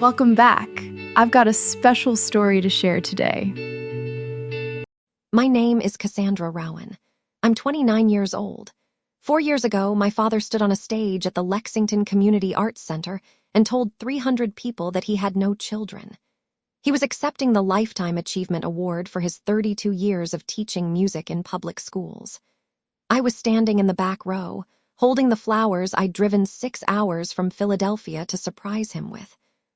Welcome back. I've got a special story to share today. My name is Cassandra Rowan. I'm 29 years old. 4 years ago, my father stood on a stage at the Lexington Community Arts Center and told 300 people that he had no children. He was accepting the Lifetime Achievement Award for his 32 years of teaching music in public schools. I was standing in the back row, holding the flowers I'd driven 6 hours from Philadelphia to surprise him with.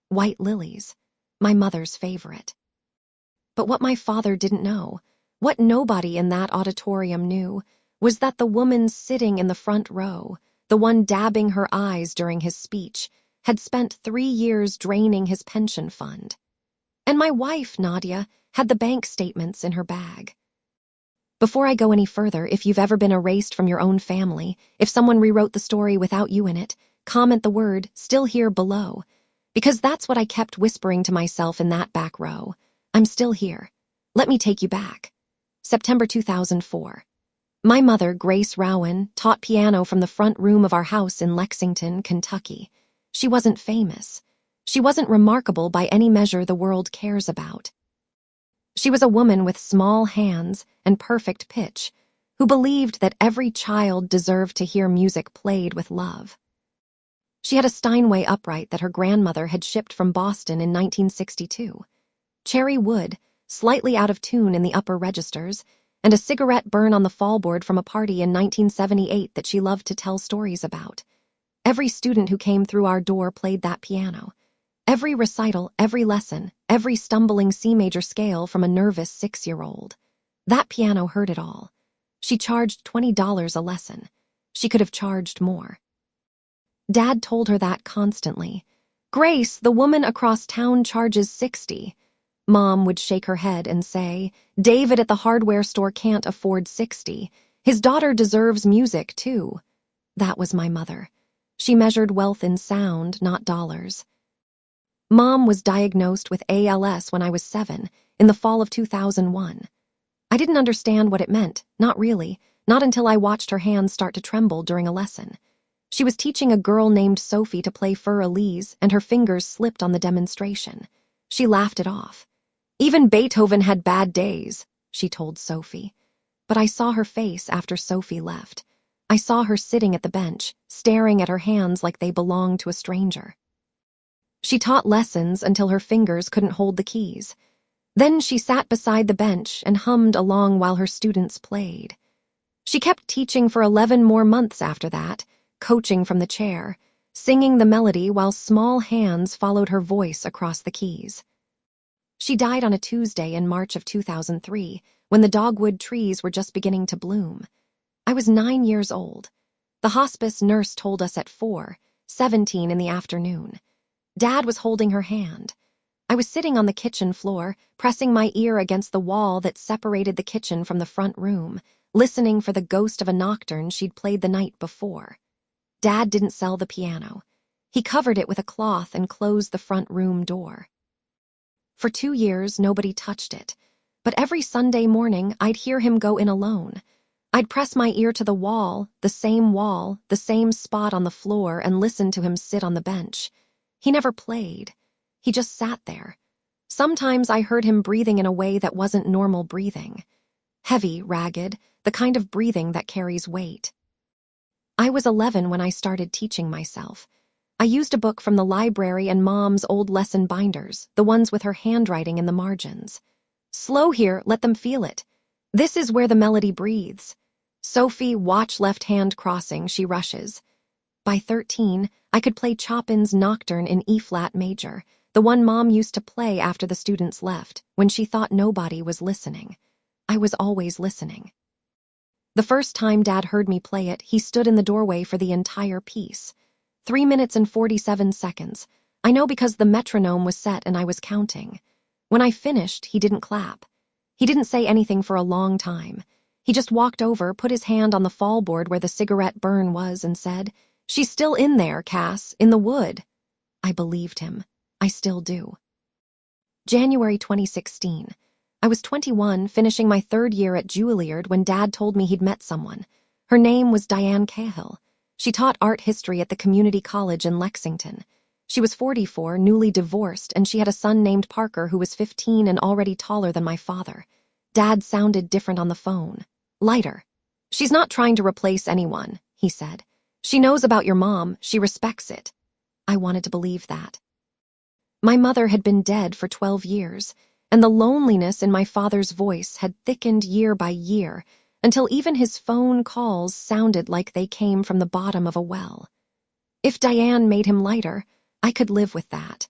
White lilies, my mother's favorite. But what my father didn't know, what nobody in that auditorium knew, was that the woman sitting in the front row, the one dabbing her eyes during his speech, had spent 3 years draining his pension fund. And my wife, Nadia, had the bank statements in her bag. Before I go any further, if you've ever been erased from your own family, if someone rewrote the story without you in it, comment the word "still here" below. Because that's what I kept whispering to myself in that back row. I'm still here. Let me take you back. September 2004. My mother, Grace Rowan, taught piano from the front room of our house in Lexington, Kentucky. She wasn't famous. She wasn't remarkable by any measure the world cares about. She was a woman with small hands and perfect pitch, who believed that every child deserved to hear music played with love. She had a Steinway upright that her grandmother had shipped from Boston in 1962. Cherry wood, slightly out of tune in the upper registers, and a cigarette burn on the fallboard from a party in 1978 that she loved to tell stories about. Every student who came through our door played that piano. Every recital, every lesson, every stumbling C major scale from a nervous 6-year-old. That piano heard it all. She charged $20 a lesson. She could have charged more. Dad told her that constantly. "Grace, the woman across town charges $60. Mom would shake her head and say, "David at the hardware store can't afford $60. His daughter deserves music, too." That was my mother. She measured wealth in sound, not dollars. Mom was diagnosed with ALS when I was 7, in the fall of 2001. I didn't understand what it meant, not really, not until I watched her hands start to tremble during a lesson. She was teaching a girl named Sophie to play Fur Elise, and her fingers slipped on the demonstration. She laughed it off. "Even Beethoven had bad days," she told Sophie. But I saw her face after Sophie left. I saw her sitting at the bench, staring at her hands like they belonged to a stranger. She taught lessons until her fingers couldn't hold the keys. Then she sat beside the bench and hummed along while her students played. She kept teaching for 11 more months after that, coaching from the chair, singing the melody while small hands followed her voice across the keys. She died on a Tuesday in March of 2003, when the dogwood trees were just beginning to bloom. I was 9 years old. The hospice nurse told us at 4:17 in the afternoon. Dad was holding her hand. I was sitting on the kitchen floor, pressing my ear against the wall that separated the kitchen from the front room, listening for the ghost of a nocturne she'd played the night before. Dad didn't sell the piano. He covered it with a cloth and closed the front room door. For 2 years, nobody touched it, but every Sunday morning, I'd hear him go in alone. I'd press my ear to the wall, the same spot on the floor, and listen to him sit on the bench. He never played. He just sat there. Sometimes I heard him breathing in a way that wasn't normal breathing. Heavy, ragged, the kind of breathing that carries weight. I was 11 when I started teaching myself. I used a book from the library and Mom's old lesson binders, the ones with her handwriting in the margins. "Slow here, let them feel it. This is where the melody breathes. Sophie, watch left hand crossing, she rushes." By 13, I could play Chopin's Nocturne in E-flat major, the one Mom used to play after the students left, when she thought nobody was listening. I was always listening. The first time Dad heard me play it, he stood in the doorway for the entire piece. 3 minutes and 47 seconds. I know because the metronome was set and I was counting. When I finished, he didn't clap. He didn't say anything for a long time. He just walked over, put his hand on the fallboard where the cigarette burn was, and said, "She's still in there, Cass, in the wood." I believed him. I still do. January 2016. I was 21, finishing my 3rd year at Juilliard when Dad told me he'd met someone. Her name was Diane Cahill. She taught art history at the community college in Lexington. She was 44, newly divorced, and she had a son named Parker who was 15 and already taller than my father. Dad sounded different on the phone. Lighter. "She's not trying to replace anyone," he said. "She knows about your mom. She respects it." I wanted to believe that. My mother had been dead for 12 years, and the loneliness in my father's voice had thickened year by year until even his phone calls sounded like they came from the bottom of a well. If Diane made him lighter, I could live with that.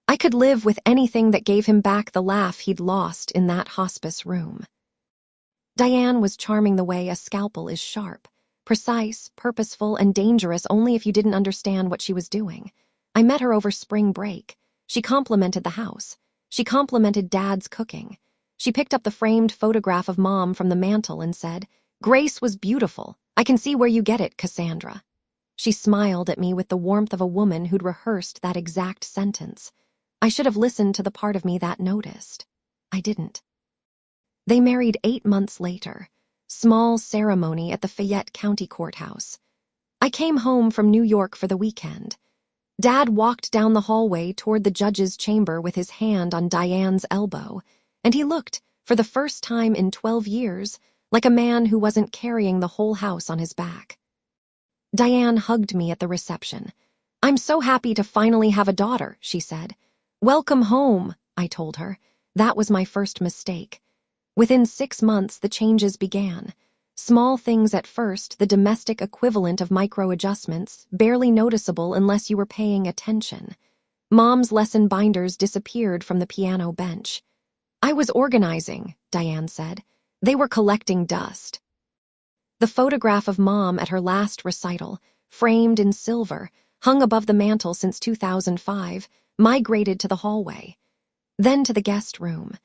I could live with anything that gave him back the laugh he'd lost in that hospice room. Diane was charming the way a scalpel is sharp, precise, purposeful, and dangerous only if you didn't understand what she was doing. I met her over spring break. She complimented the house. She complimented Dad's cooking. She picked up the framed photograph of Mom from the mantel and said, "Grace was beautiful. I can see where you get it, Cassandra." She smiled at me with the warmth of a woman who'd rehearsed that exact sentence. I should have listened to the part of me that noticed. I didn't. They married 8 months later. Small ceremony at the Fayette County Courthouse. I came home from New York for the weekend. Dad walked down the hallway toward the judge's chamber with his hand on Diane's elbow, and he looked, for the first time in 12 years, like a man who wasn't carrying the whole house on his back. Diane hugged me at the reception. "I'm so happy to finally have a daughter," she said. "Welcome home," I told her. That was my first mistake. Within 6 months, the changes began. Small things at first, the domestic equivalent of micro-adjustments, barely noticeable unless you were paying attention. Mom's lesson binders disappeared from the piano bench. "I was organizing," Diane said. "They were collecting dust." The photograph of Mom at her last recital, framed in silver, hung above the mantel since 2005, migrated to the hallway. Then to the guest room.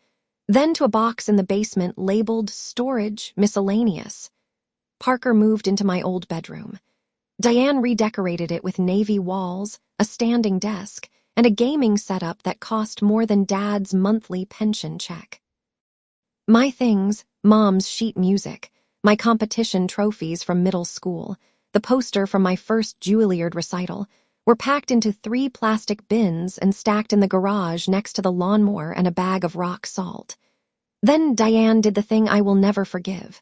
Then to a box in the basement labeled Storage Miscellaneous. Parker moved into my old bedroom. Diane redecorated it with navy walls, a standing desk, and a gaming setup that cost more than Dad's monthly pension check. My things, Mom's sheet music, my competition trophies from middle school, the poster from my first Juilliard recital, were packed into 3 plastic bins and stacked in the garage next to the lawnmower and a bag of rock salt. Then Diane did the thing I will never forgive.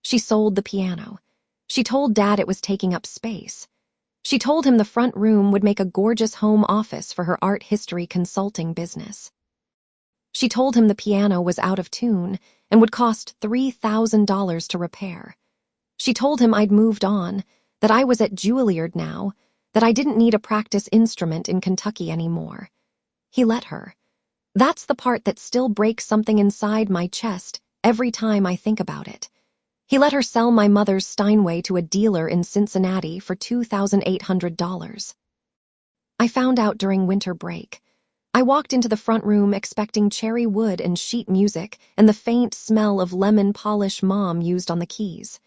She sold the piano. She told Dad it was taking up space. She told him the front room would make a gorgeous home office for her art history consulting business. She told him the piano was out of tune and would cost $3,000 to repair. She told him I'd moved on, that I was at Juilliard now, that I didn't need a practice instrument in Kentucky anymore. He let her. That's the part that still breaks something inside my chest every time I think about it. He let her sell my mother's Steinway to a dealer in Cincinnati for $2,800. I found out during winter break. I walked into the front room expecting cherry wood and sheet music and the faint smell of lemon polish Mom used on the keys.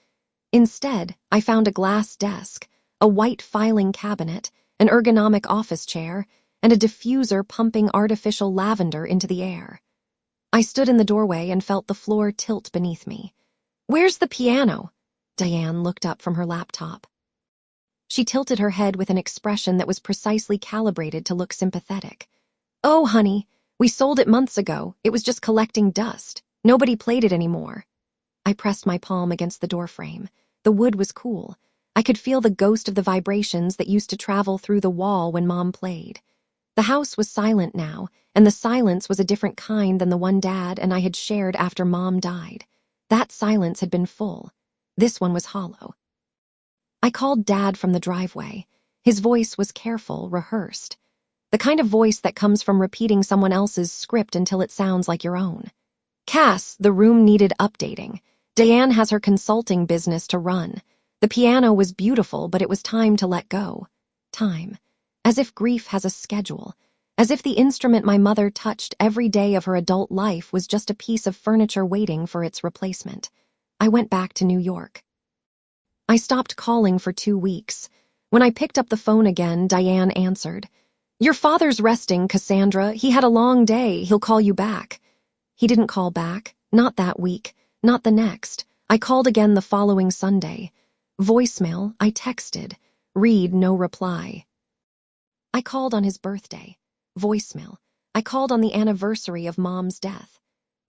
Instead, I found a glass desk, a white filing cabinet, an ergonomic office chair, and a diffuser pumping artificial lavender into the air. I stood in the doorway and felt the floor tilt beneath me. "Where's the piano?" Diane looked up from her laptop. She tilted her head with an expression that was precisely calibrated to look sympathetic. "Oh, honey, we sold it months ago. It was just collecting dust. Nobody played it anymore." I pressed my palm against the doorframe. The wood was cool. I could feel the ghost of the vibrations that used to travel through the wall when Mom played. The house was silent now, and the silence was a different kind than the one Dad and I had shared after Mom died. That silence had been full. This one was hollow. I called Dad from the driveway. His voice was careful, rehearsed. The kind of voice that comes from repeating someone else's script until it sounds like your own. "Cass, the room needed updating. Diane has her consulting business to run. The piano was beautiful, but it was time to let go. Time. As if grief has a schedule. As if the instrument my mother touched every day of her adult life was just a piece of furniture waiting for its replacement. I went back to New York. I stopped calling for 2 weeks. When I picked up the phone again, Diane answered. "Your father's resting, Cassandra. He had a long day. He'll call you back." He didn't call back. Not that week. Not the next. I called again the following Sunday. Voicemail, I texted. Read no reply. I called on his birthday. Voicemail. I called on the anniversary of Mom's death.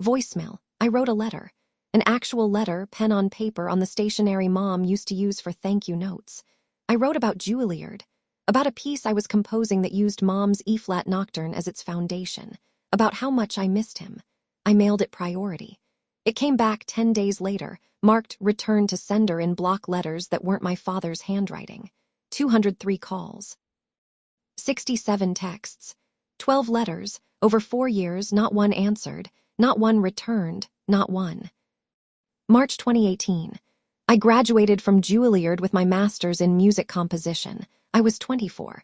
Voicemail. I wrote a letter. An actual letter, pen on paper, on the stationery Mom used to use for thank you notes. I wrote about Juilliard, about a piece I was composing that used Mom's E-flat nocturne as its foundation, about how much I missed him. I mailed it priority. It came back 10 days later, marked return to sender in block letters that weren't my father's handwriting. 203 calls. 67 texts. 12 letters. Over 4 years, not one answered, not one returned, not one. March 2018. I graduated from Juilliard with my master's in music composition. I was 24.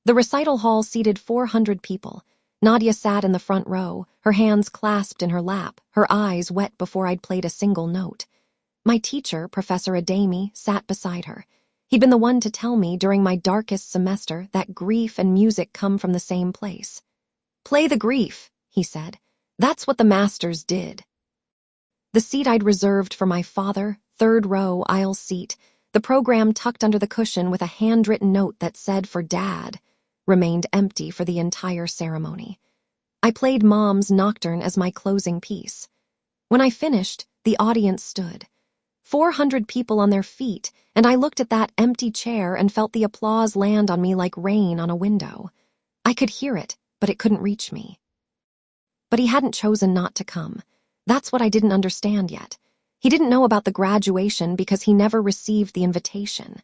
The recital hall seated 400 people. Nadia sat in the front row, her hands clasped in her lap, her eyes wet before I'd played a single note. My teacher, Professor Ademi, sat beside her. He'd been the one to tell me during my darkest semester that grief and music come from the same place. "Play the grief," he said. "That's what the masters did." The seat I'd reserved for my father, third row, aisle seat, the program tucked under the cushion with a handwritten note that said for Dad, remained empty for the entire ceremony. I played Mom's Nocturne as my closing piece. When I finished, the audience stood. 400 people on their feet, and I looked at that empty chair and felt the applause land on me like rain on a window. I could hear it, but it couldn't reach me. But he hadn't chosen not to come. That's what I didn't understand yet. He didn't know about the graduation because he never received the invitation.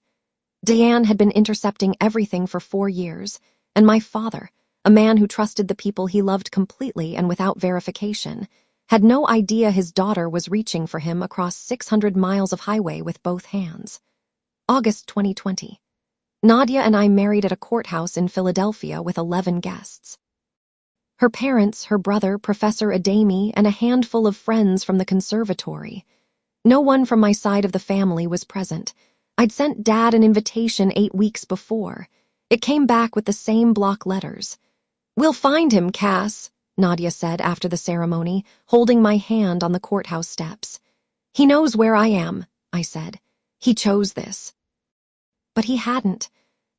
Diane had been intercepting everything for 4 years, and my father, a man who trusted the people he loved completely and without verification, had no idea his daughter was reaching for him across 600 miles of highway with both hands. August 2020. Nadia and I married at a courthouse in Philadelphia with 11 guests. Her parents, her brother, Professor Ademi, and a handful of friends from the conservatory. No one from my side of the family was present. I'd sent Dad an invitation 8 weeks before. It came back with the same block letters. "We'll find him, Cass," Nadia said after the ceremony, holding my hand on the courthouse steps. "He knows where I am," I said. "He chose this." But he hadn't.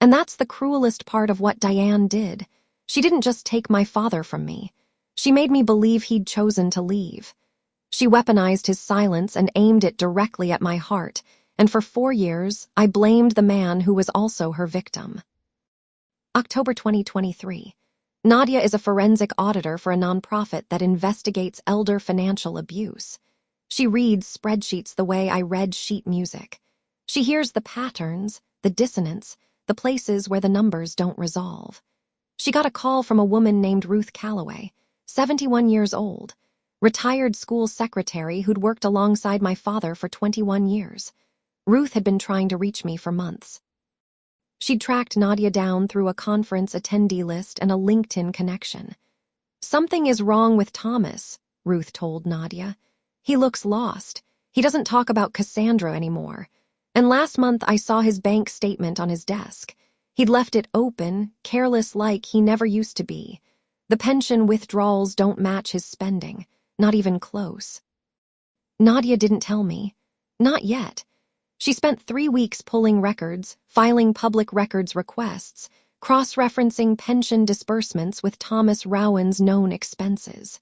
And that's the cruelest part of what Diane did. She didn't just take my father from me. She made me believe he'd chosen to leave. She weaponized his silence and aimed it directly at my heart, and for 4 years, I blamed the man who was also her victim. October 2023. Nadia is a forensic auditor for a nonprofit that investigates elder financial abuse. She reads spreadsheets the way I read sheet music. She hears the patterns, the dissonance, the places where the numbers don't resolve. She got a call from a woman named Ruth Calloway, 71 years old, retired school secretary who'd worked alongside my father for 21 years. Ruth had been trying to reach me for months. She'd tracked Nadia down through a conference attendee list and a LinkedIn connection. "Something is wrong with Thomas," Ruth told Nadia. "He looks lost. He doesn't talk about Cassandra anymore. And last month I saw his bank statement on his desk. He'd left it open, careless like he never used to be. The pension withdrawals don't match his spending, not even close." Nadia didn't tell me. Not yet. She spent 3 weeks pulling records, filing public records requests, cross-referencing pension disbursements with Thomas Rowan's known expenses.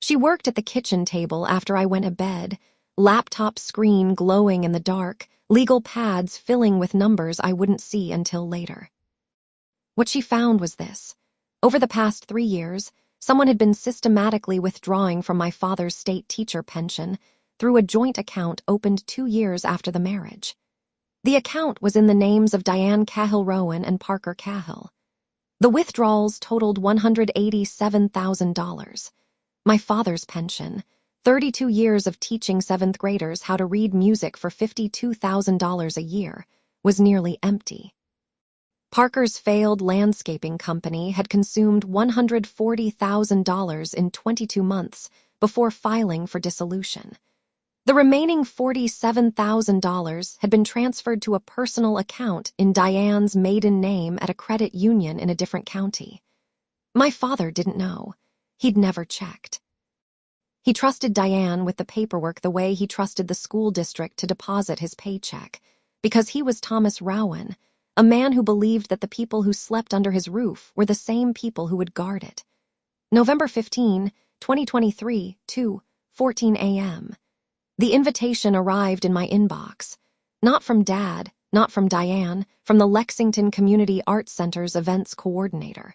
She worked at the kitchen table after I went to bed, laptop screen glowing in the dark, legal pads filling with numbers I wouldn't see until later. What she found was this. Over the past 3 years, someone had been systematically withdrawing from my father's state teacher pension through a joint account opened 2 years after the marriage. The account was in the names of Diane Cahill Rowan and Parker Cahill. The withdrawals totaled $187,000. My father's pension, 32 years of teaching 7th graders how to read music for $52,000 a year, was nearly empty. Parker's failed landscaping company had consumed $140,000 in 22 months before filing for dissolution. The remaining $47,000 had been transferred to a personal account in Diane's maiden name at a credit union in a different county. My father didn't know. He'd never checked. He trusted Diane with the paperwork the way he trusted the school district to deposit his paycheck, because he was Thomas Rowan, a man who believed that the people who slept under his roof were the same people who would guard it. November 15, 2023, 2:14 a.m. The invitation arrived in my inbox. Not from Dad, not from Diane, from the Lexington Community Arts Center's events coordinator.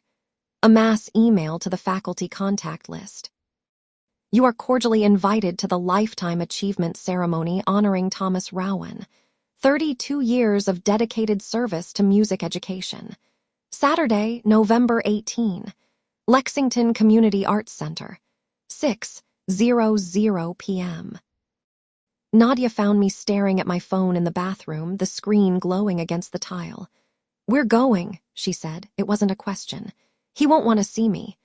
A mass email to the faculty contact list. You are cordially invited to the Lifetime Achievement Ceremony honoring Thomas Rowan. 32 years of dedicated service to music education. Saturday, November 18. Lexington Community Arts Center. 6:00 p.m. Nadia found me staring at my phone in the bathroom, the screen glowing against the tile. "We're going," she said. It wasn't a question. "He won't want to see me."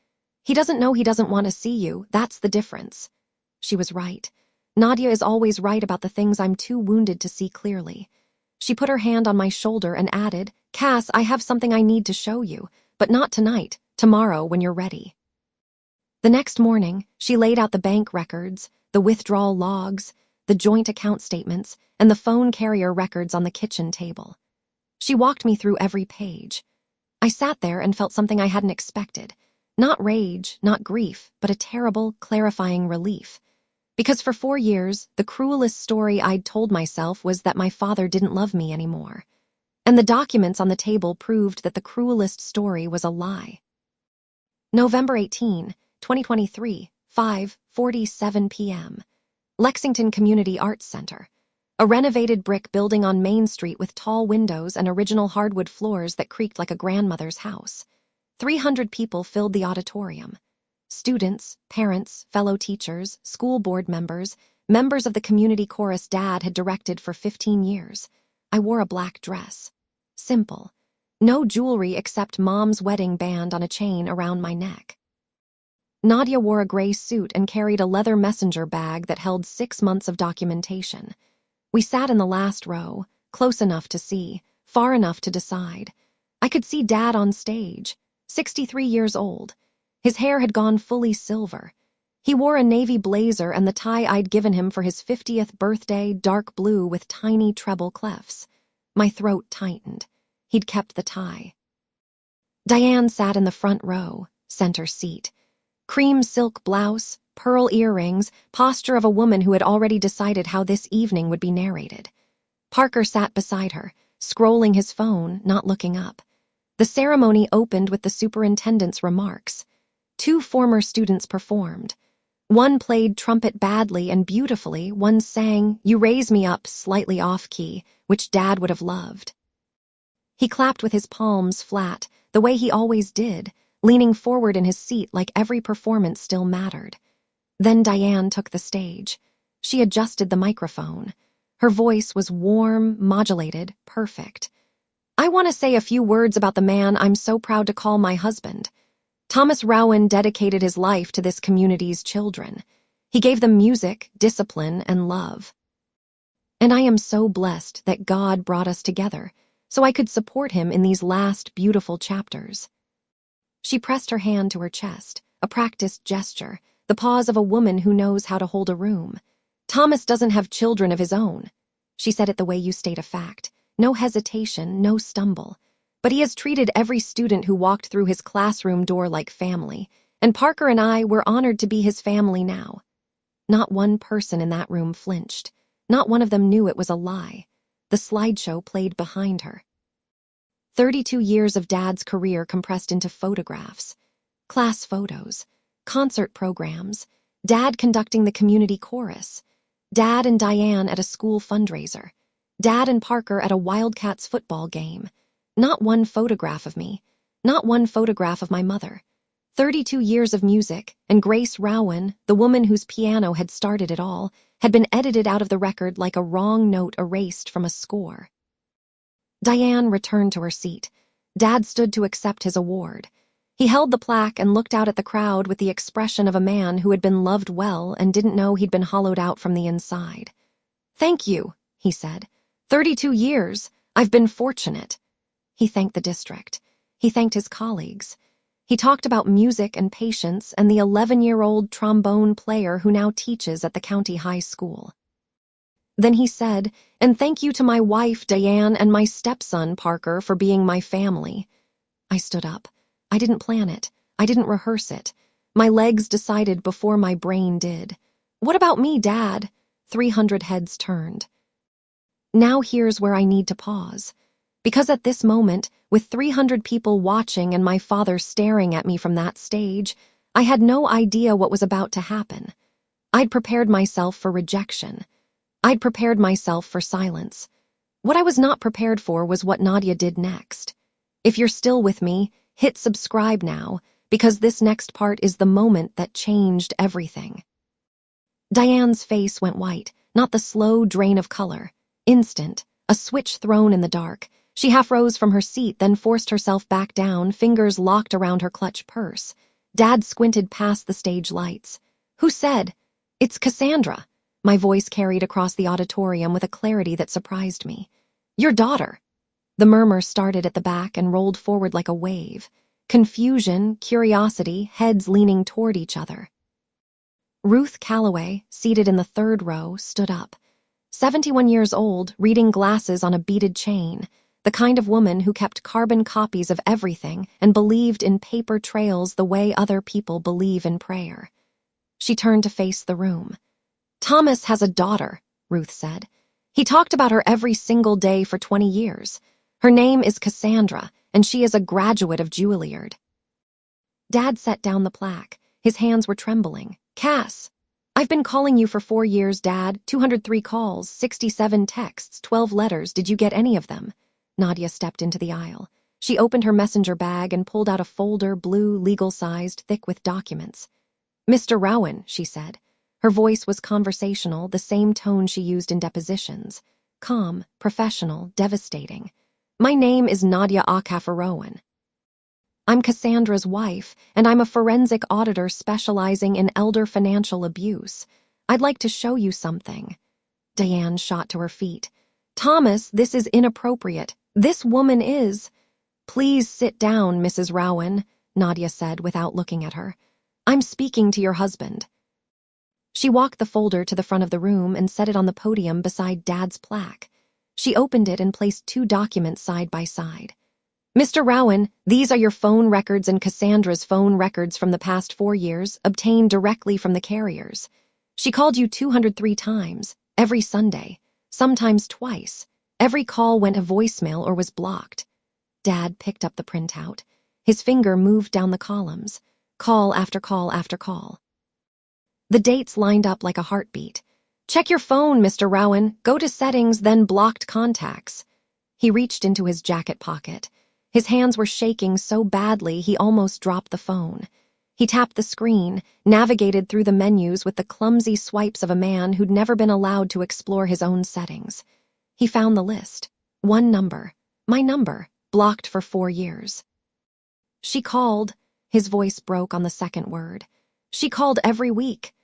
"He doesn't know he doesn't want to see you. That's the difference." She was right. Nadia is always right about the things I'm too wounded to see clearly. She put her hand on my shoulder and added, "Cass, I have something I need to show you, but not tonight, tomorrow when you're ready." The next morning, she laid out the bank records, the withdrawal logs, the joint account statements, and the phone carrier records on the kitchen table. She walked me through every page. I sat there and felt something I hadn't expected. Not rage, not grief, but a terrible, clarifying relief. Because for 4 years, the cruelest story I'd told myself was that my father didn't love me anymore. And the documents on the table proved that the cruelest story was a lie. November 18, 2023, 5:47 p.m. Lexington Community Arts Center. A renovated brick building on Main Street with tall windows and original hardwood floors that creaked like a grandmother's house. 300 people filled the auditorium. Students, parents, fellow teachers, school board members, members of the community chorus Dad had directed for 15 years. I wore a black dress. Simple. No jewelry except Mom's wedding band on a chain around my neck. Nadia wore a gray suit and carried a leather messenger bag that held 6 months of documentation. We sat in the last row, close enough to see, far enough to decide. I could see Dad on stage, 63 years old. His hair had gone fully silver. He wore a navy blazer and the tie I'd given him for his 50th birthday, dark blue with tiny treble clefs. My throat tightened. He'd kept the tie. Diane sat in the front row, center seat. Cream silk blouse, pearl earrings, posture of a woman who had already decided how this evening would be narrated. Parker sat beside her, scrolling his phone, not looking up. The ceremony opened with the superintendent's remarks. 2 former students performed. One played trumpet badly and beautifully, one sang "You Raise Me Up" slightly off-key, which Dad would have loved. He clapped with his palms flat, the way he always did, leaning forward in his seat like every performance still mattered. Then Diane took the stage. She adjusted the microphone. Her voice was warm, modulated, perfect. "I want to say a few words about the man I'm so proud to call my husband. Thomas Rowan dedicated his life to this community's children. He gave them music, discipline, and love. And I am so blessed that God brought us together, so I could support him in these last beautiful chapters." She pressed her hand to her chest, a practiced gesture, the pause of a woman who knows how to hold a room. "Thomas doesn't have children of his own." She said it the way you state a fact. No hesitation, no stumble. But he has treated every student who walked through his classroom door like family, and Parker and I were honored to be his family now. Not one person in that room flinched. Not one of them knew it was a lie. The slideshow played behind her. 32 years of Dad's career compressed into photographs. Class photos, concert programs, Dad conducting the community chorus, Dad and Diane at a school fundraiser, Dad and Parker at a Wildcats football game. Not one photograph of me, not one photograph of my mother. 32 years of music, and Grace Rowan, the woman whose piano had started it all, had been edited out of the record like a wrong note erased from a score. Diane returned to her seat. Dad stood to accept his award. He held the plaque and looked out at the crowd with the expression of a man who had been loved well and didn't know he'd been hollowed out from the inside. "Thank you," he said. 32 years. I've been fortunate." He thanked the district. He thanked his colleagues. He talked about music and patience and the 11-year-old trombone player who now teaches at the county high school. Then he said, "And thank you to my wife, Diane, and my stepson, Parker, for being my family." I stood up. I didn't plan it. I didn't rehearse it. My legs decided before my brain did. "What about me, Dad?" 300 heads turned. Now here's where I need to pause. Because at this moment, with 300 people watching and my father staring at me from that stage, I had no idea what was about to happen. I'd prepared myself for rejection. I'd prepared myself for silence. What I was not prepared for was what Nadia did next. If you're still with me, hit subscribe now, because this next part is the moment that changed everything. Diane's face went white, not the slow drain of color. Instant, a switch thrown in the dark. She half rose from her seat, then forced herself back down, fingers locked around her clutch purse. Dad squinted past the stage lights. "Who said?" "It's Cassandra." My voice carried across the auditorium with a clarity that surprised me. "Your daughter." The murmur started at the back and rolled forward like a wave. Confusion, curiosity, heads leaning toward each other. Ruth Calloway, seated in the third row, stood up. 71 years old, reading glasses on a beaded chain. The kind of woman who kept carbon copies of everything and believed in paper trails the way other people believe in prayer. She turned to face the room. "Thomas has a daughter," Ruth said. "He talked about her every single day for 20 years. Her name is Cassandra, and she is a graduate of Juilliard." Dad set down the plaque. His hands were trembling. "Cass, I've been calling you for 4 years, Dad. 203 calls, 67 texts, 12 letters. Did you get any of them?" Nadia stepped into the aisle. She opened her messenger bag and pulled out a folder, blue, legal-sized, thick with documents. "Mr. Rowan," she said. Her voice was conversational, the same tone she used in depositions. Calm, professional, devastating. "My name is Nadia Rowan. I'm Cassandra's wife, and I'm a forensic auditor specializing in elder financial abuse. I'd like to show you something." Diane shot to her feet. "Thomas, this is inappropriate. This woman is—" "Please sit down, Mrs. Rowan," Nadia said without looking at her. "I'm speaking to your husband." She walked the folder to the front of the room and set it on the podium beside Dad's plaque. She opened it and placed 2 documents side by side. "Mr. Rowan, these are your phone records and Cassandra's phone records from the past 4 years, obtained directly from the carriers. She called you 203 times, every Sunday, sometimes twice. Every call went to voicemail or was blocked." Dad picked up the printout. His finger moved down the columns, call after call after call. The dates lined up like a heartbeat. "Check your phone, Mr. Rowan. Go to settings, then blocked contacts." He reached into his jacket pocket. His hands were shaking so badly he almost dropped the phone. He tapped the screen, navigated through the menus with the clumsy swipes of a man who'd never been allowed to explore his own settings. He found the list. 1 number. My number. Blocked for 4 years. "She called." His voice broke on the second word. "She called every week."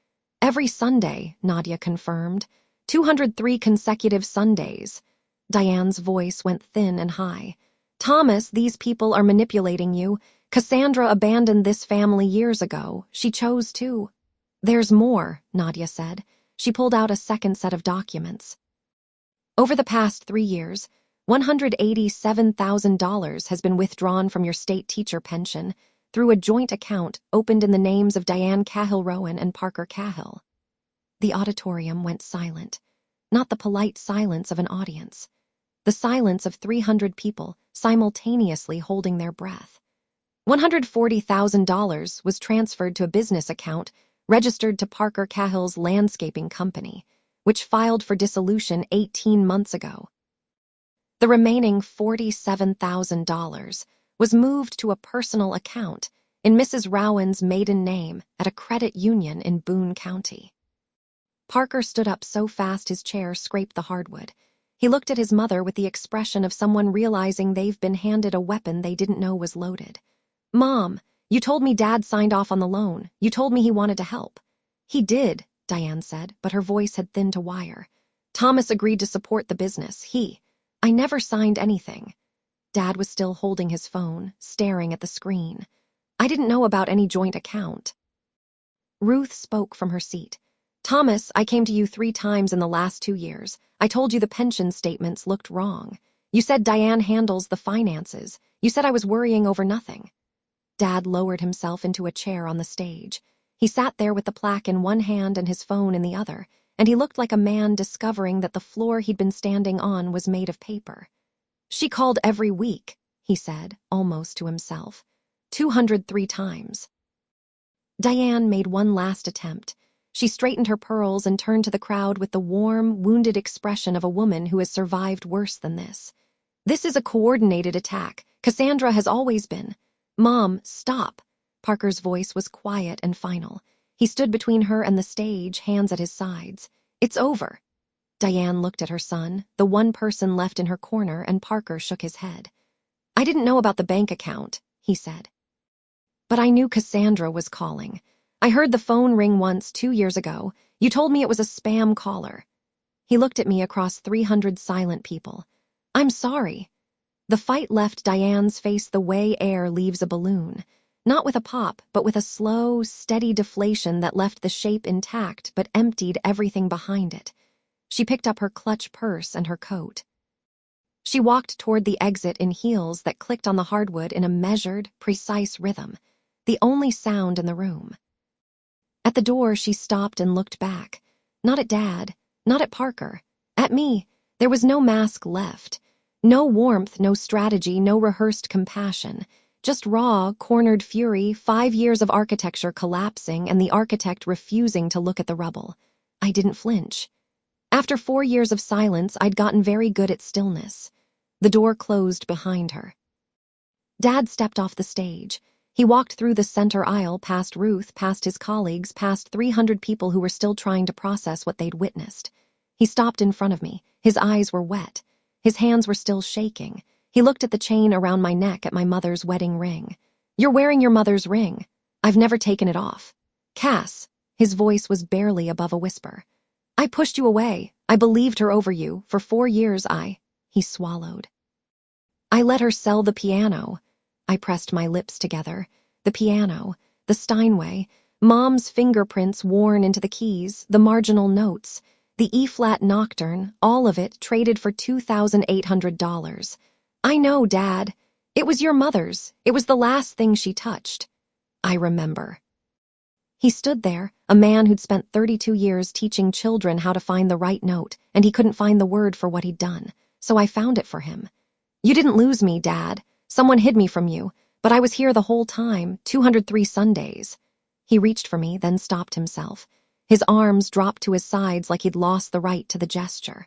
"Every Sunday," Nadia confirmed. 203 consecutive Sundays. Diane's voice went thin and high. "Thomas, these people are manipulating you. Cassandra abandoned this family years ago. She chose to." "There's more," Nadia said. She pulled out a second set of documents. "Over the past 3 years, $187,000 has been withdrawn from your state teacher pension through a joint account opened in the names of Diane Cahill Rowan and Parker Cahill." The auditorium went silent. Not the polite silence of an audience. The silence of 300 people simultaneously holding their breath. $140,000 was transferred to a business account registered to Parker Cahill's landscaping company, which filed for dissolution 18 months ago. The remaining $47,000 was moved to a personal account in Mrs. Rowan's maiden name at a credit union in Boone County. Parker stood up so fast his chair scraped the hardwood. He looked at his mother with the expression of someone realizing they've been handed a weapon they didn't know was loaded. "Mom, you told me Dad signed off on the loan. You told me he wanted to help." "He did," Diane said, but her voice had thinned to wire. "Thomas agreed to support the business. I never signed anything." Dad was still holding his phone, staring at the screen. "I didn't know about any joint account." Ruth spoke from her seat. Thomas, I came to you 3 times in the last 2 years. I told you the pension statements looked wrong. You said Diane handles the finances. You said I was worrying over nothing. Dad lowered himself into a chair on the stage. He sat there with the plaque in one hand and his phone in the other, and he looked like a man discovering that the floor he'd been standing on was made of paper. She called every week, he said, almost to himself. 203 times. Diane made one last attempt. She straightened her pearls and turned to the crowd with the warm, wounded expression of a woman who has survived worse than this. This is a coordinated attack. Cassandra has always been. Mom, stop. Parker's voice was quiet and final. He stood between her and the stage, hands at his sides. It's over. Diane looked at her son, the one person left in her corner, and Parker shook his head. I didn't know about the bank account, he said. But I knew Cassandra was calling. I heard the phone ring once 2 years ago. You told me it was a spam caller. He looked at me across 300 silent people. I'm sorry. The fight left Diane's face the way air leaves a balloon. Not with a pop, but with a slow, steady deflation that left the shape intact but emptied everything behind it. She picked up her clutch purse and her coat. She walked toward the exit in heels that clicked on the hardwood in a measured, precise rhythm, the only sound in the room. At the door, she stopped and looked back. Not at Dad, not at Parker. At me. There was no mask left. No warmth, no strategy, no rehearsed compassion. Just raw, cornered fury, 5 years of architecture collapsing and the architect refusing to look at the rubble. I didn't flinch. After 4 years of silence, I'd gotten very good at stillness. The door closed behind her. Dad stepped off the stage. He walked through the center aisle, past Ruth, past his colleagues, past 300 people who were still trying to process what they'd witnessed. He stopped in front of me. His eyes were wet. His hands were still shaking. He looked at the chain around my neck at my mother's wedding ring. You're wearing your mother's ring. I've never taken it off. Cass, his voice was barely above a whisper. I pushed you away. I believed her over you. For 4 years He swallowed. I let her sell the piano. I pressed my lips together. The piano, the Steinway, Mom's fingerprints worn into the keys, the marginal notes, the E-flat nocturne, all of it traded for $2,800. I know, Dad. It was your mother's. It was the last thing she touched. I remember. He stood there, a man who'd spent 32 years teaching children how to find the right note, and he couldn't find the word for what he'd done, so I found it for him. You didn't lose me, Dad. Someone hid me from you, but I was here the whole time, 203 Sundays. He reached for me, then stopped himself. His arms dropped to his sides like he'd lost the right to the gesture.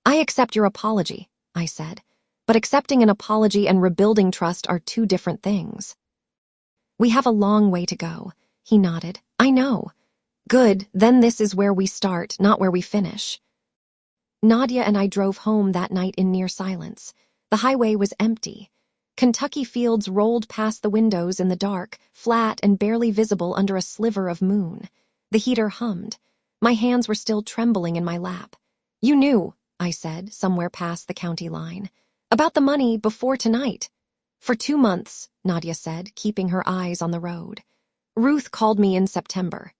I accept your apology, I said, but accepting an apology and rebuilding trust are 2 different things. We have a long way to go. He nodded. I know. Good, then this is where we start, not where we finish. Nadia and I drove home that night in near silence. The highway was empty. Kentucky fields rolled past the windows in the dark, flat and barely visible under a sliver of moon. The heater hummed. My hands were still trembling in my lap. You knew, I said, somewhere past the county line. About the money before tonight. For 2 months, Nadia said, keeping her eyes on the road. Ruth called me in September.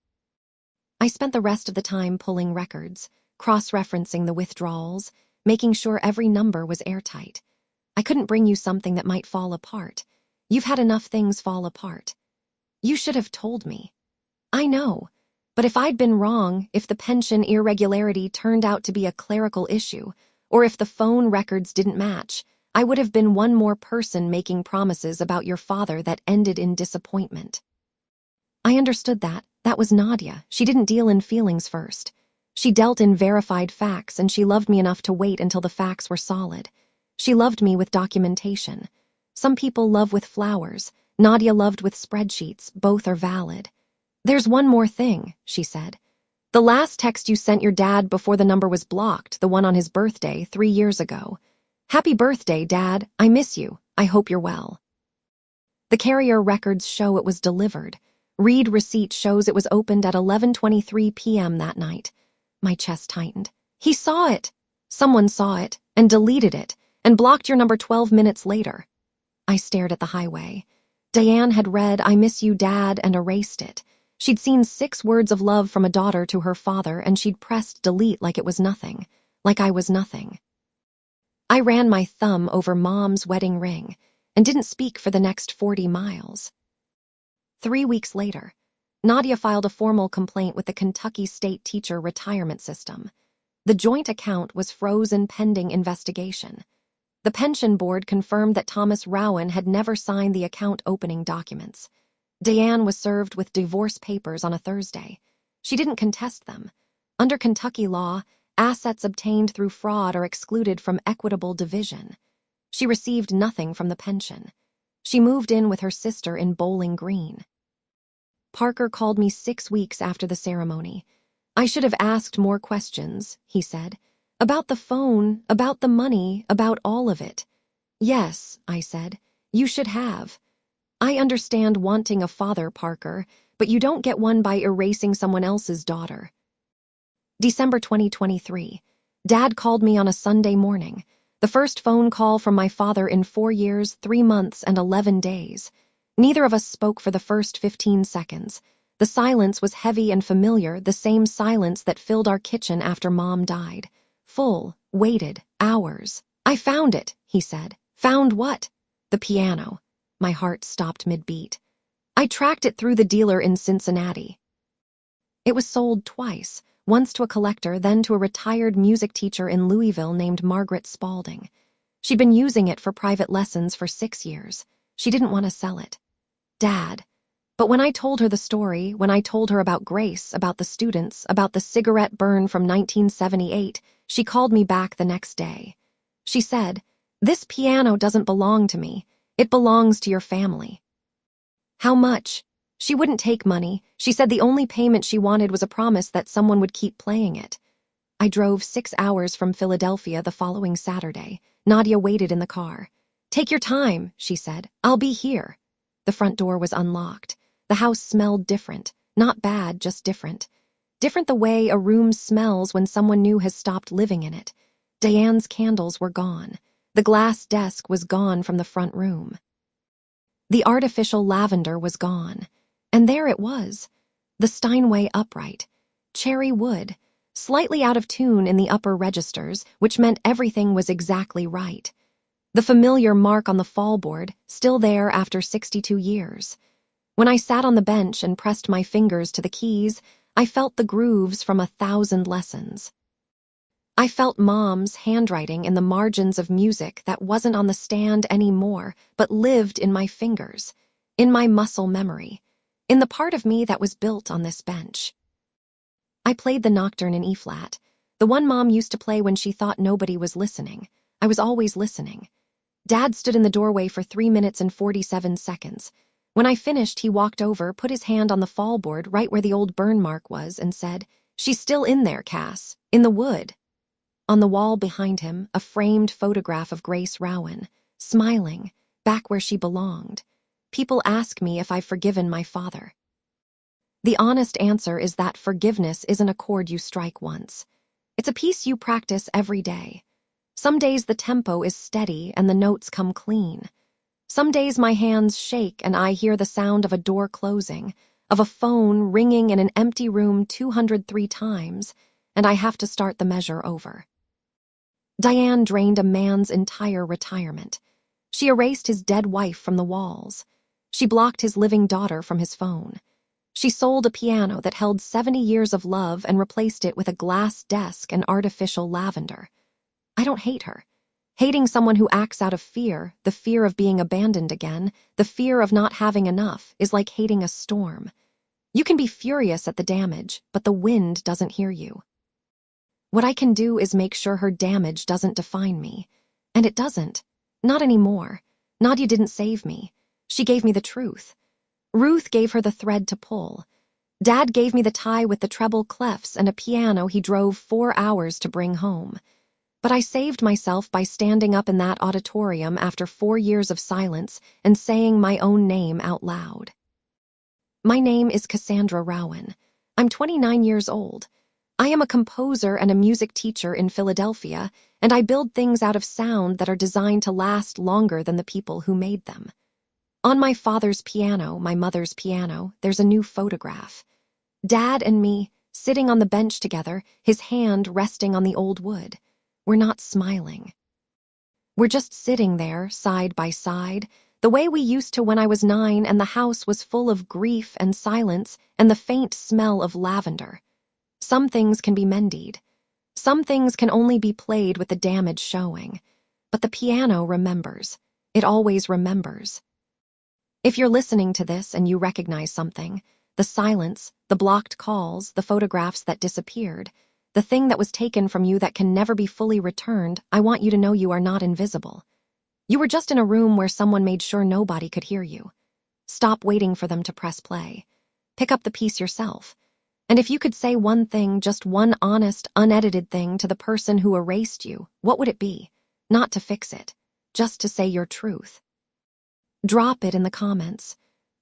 I spent the rest of the time pulling records, cross-referencing the withdrawals, making sure every number was airtight. I couldn't bring you something that might fall apart. You've had enough things fall apart. You should have told me. I know, but if I'd been wrong, if the pension irregularity turned out to be a clerical issue, or if the phone records didn't match, I would have been one more person making promises about your father that ended in disappointment. I understood that. That was Nadia. She didn't deal in feelings first. She dealt in verified facts, and she loved me enough to wait until the facts were solid. She loved me with documentation. Some people love with flowers. Nadia loved with spreadsheets. Both are valid. There's one more thing, she said. The last text you sent your dad before the number was blocked, the one on his birthday 3 years ago. Happy birthday, Dad. I miss you. I hope you're well. The carrier records show it was delivered. Read receipt shows it was opened at 11:23 p.m. that night. My chest tightened. He saw it. Someone saw it and deleted it and blocked your number 12 minutes later. I stared at the highway. Diane had read, I miss you, Dad, and erased it. She'd seen 6 words of love from a daughter to her father, and she'd pressed delete like it was nothing, like I was nothing. I ran my thumb over Mom's wedding ring and didn't speak for the next 40 miles. 3 weeks later, Nadia filed a formal complaint with the Kentucky State Teacher Retirement System. The joint account was frozen pending investigation. The pension board confirmed that Thomas Rowan had never signed the account opening documents. Diane was served with divorce papers on a Thursday. She didn't contest them. Under Kentucky law, assets obtained through fraud are excluded from equitable division. She received nothing from the pension. She moved in with her sister in Bowling Green. Parker called me 6 weeks after the ceremony. I should have asked more questions, he said. About the phone, about the money, about all of it. Yes, I said, you should have. I understand wanting a father, Parker, but you don't get one by erasing someone else's daughter. December 2023. Dad called me on a Sunday morning. The first phone call from my father in 4 years, 3 months, and 11 days. Neither of us spoke for the first 15 seconds. The silence was heavy and familiar, the same silence that filled our kitchen after Mom died. Full, waited, hours. I found it, he said. Found what? The piano. My heart stopped mid-beat. I tracked it through the dealer in Cincinnati. It was sold twice, once to a collector, then to a retired music teacher in Louisville named Margaret Spaulding. She'd been using it for private lessons for 6 years. She didn't want to sell it. Dad. But when I told her the story, when I told her about Grace, about the students, about the cigarette burn from 1978, she called me back the next day. She said, "This piano doesn't belong to me. It belongs to your family." How much? She wouldn't take money. She said the only payment she wanted was a promise that someone would keep playing it. I drove 6 hours from Philadelphia the following Saturday. Nadia waited in the car. "Take your time," she said. "I'll be here." The front door was unlocked. The house smelled different. Not bad, just different. Different the way a room smells when someone new has stopped living in it. Diane's candles were gone. The glass desk was gone from the front room. The artificial lavender was gone. And there it was. The Steinway upright. Cherry wood. Slightly out of tune in the upper registers, which meant everything was exactly right. The familiar mark on the fallboard, still there after 62 years. When I sat on the bench and pressed my fingers to the keys, I felt the grooves from 1,000 lessons. I felt Mom's handwriting in the margins of music that wasn't on the stand anymore, but lived in my fingers, in my muscle memory, in the part of me that was built on this bench. I played the nocturne in E-flat, the one Mom used to play when she thought nobody was listening. I was always listening. Dad stood in the doorway for 3 minutes and 47 seconds. When I finished, he walked over, put his hand on the fallboard right where the old burn mark was, and said, "She's still in there, Cass, in the wood." On the wall behind him, a framed photograph of Grace Rowan, smiling, back where she belonged. People ask me if I've forgiven my father. The honest answer is that forgiveness isn't a chord you strike once. It's a piece you practice every day. Some days the tempo is steady and the notes come clean. Some days my hands shake and I hear the sound of a door closing, of a phone ringing in an empty room 203 times, and I have to start the measure over. Diane drained a man's entire retirement. She erased his dead wife from the walls. She blocked his living daughter from his phone. She sold a piano that held 70 years of love and replaced it with a glass desk and artificial lavender. I don't hate her. Hating someone who acts out of fear, the fear of being abandoned again, the fear of not having enough, is like hating a storm. You can be furious at the damage, but the wind doesn't hear you. What I can do is make sure her damage doesn't define me. And it doesn't. Not anymore. Nadia didn't save me. She gave me the truth. Ruth gave her the thread to pull. Dad gave me the tie with the treble clefs and a piano he drove 4 hours to bring home. But I saved myself by standing up in that auditorium after 4 years of silence and saying my own name out loud. My name is Cassandra Rowan. I'm 29 years old. I am a composer and a music teacher in Philadelphia, and I build things out of sound that are designed to last longer than the people who made them. On my father's piano, my mother's piano, there's a new photograph. Dad and me, sitting on the bench together, his hand resting on the old wood. We're not smiling. We're just sitting there, side by side, the way we used to when I was 9 and the house was full of grief and silence and the faint smell of lavender. Some things can be mended. Some things can only be played with the damage showing. But the piano remembers. It always remembers. If you're listening to this and you recognize something, the silence, the blocked calls, the photographs that disappeared, the thing that was taken from you that can never be fully returned, I want you to know you are not invisible. You were just in a room where someone made sure nobody could hear you. Stop waiting for them to press play. Pick up the piece yourself. And if you could say one thing, just one honest, unedited thing to the person who erased you, what would it be? Not to fix it, just to say your truth. Drop it in the comments.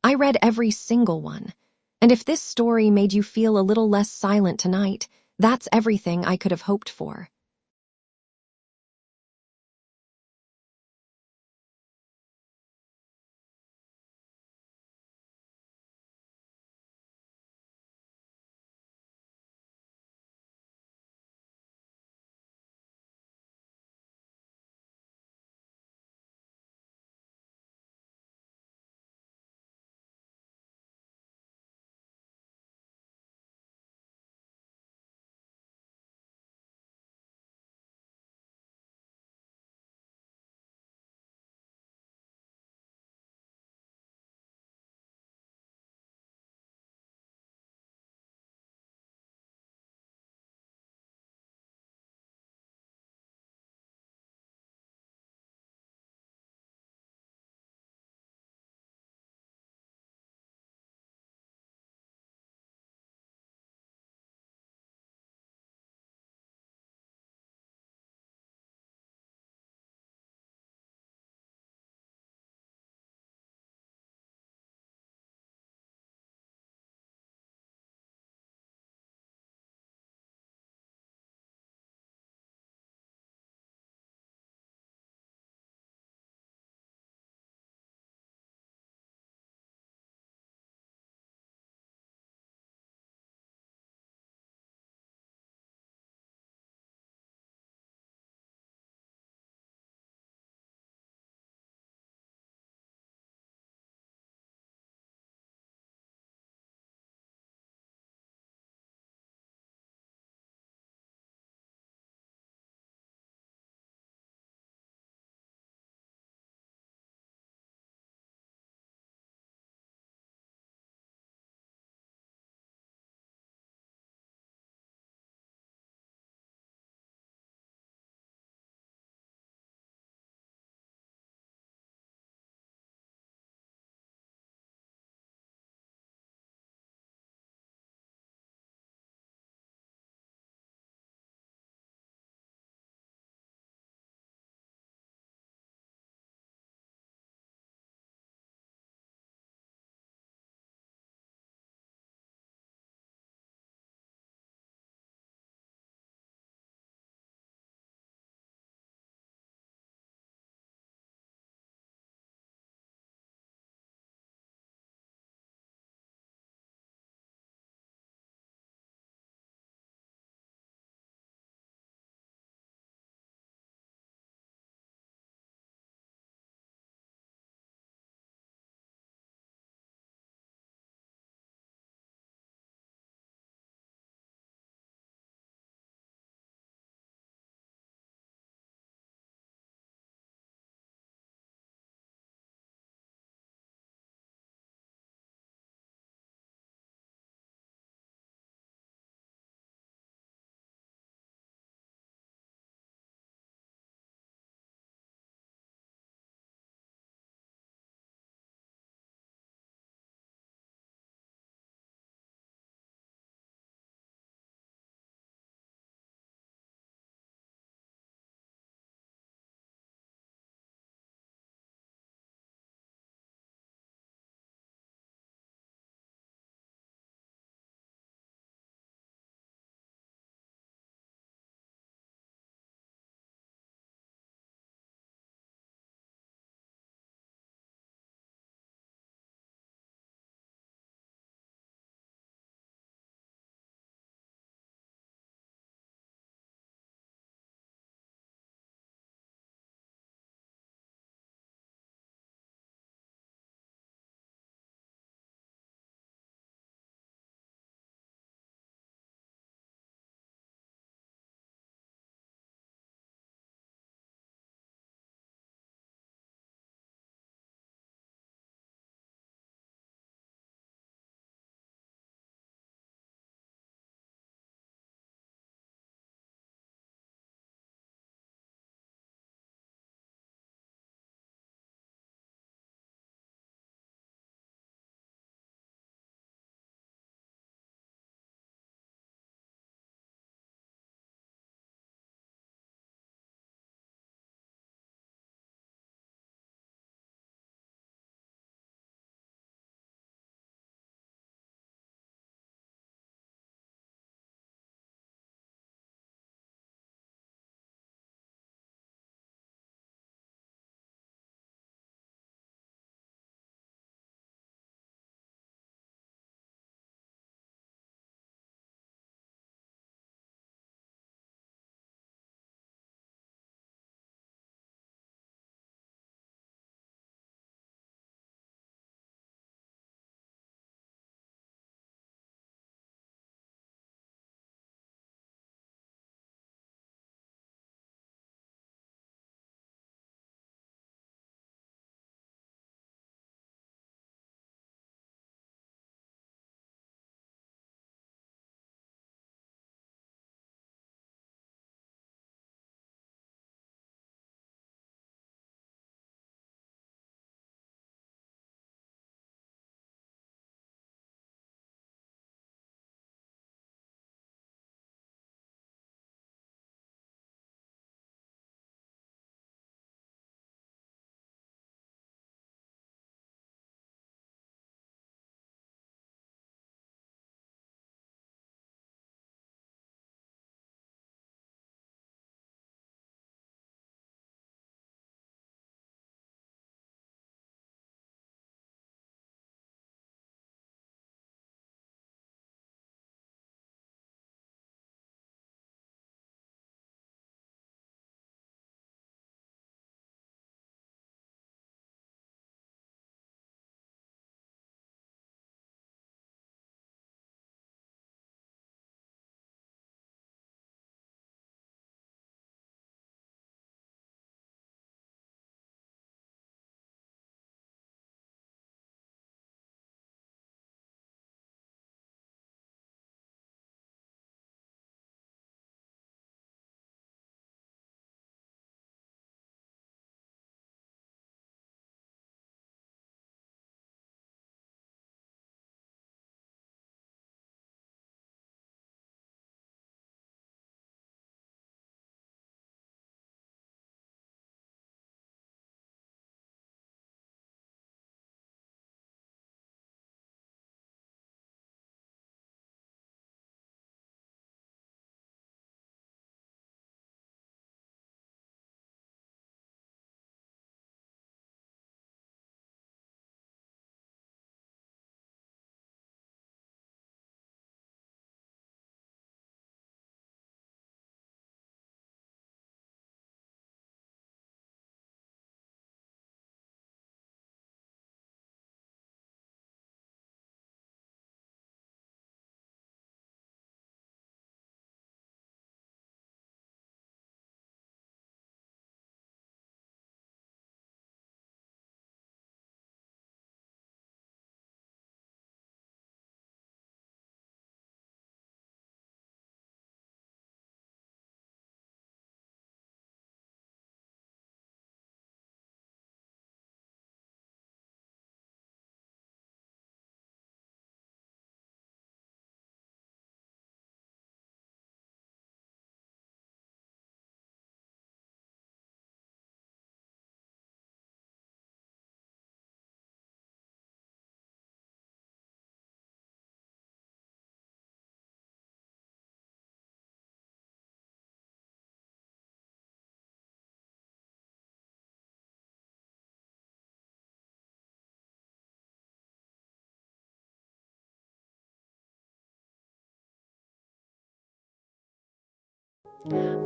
I read every single one. And if this story made you feel a little less silent tonight, that's everything I could have hoped for.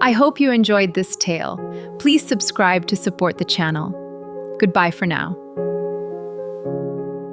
I hope you enjoyed this tale. Please subscribe to support the channel. Goodbye for now.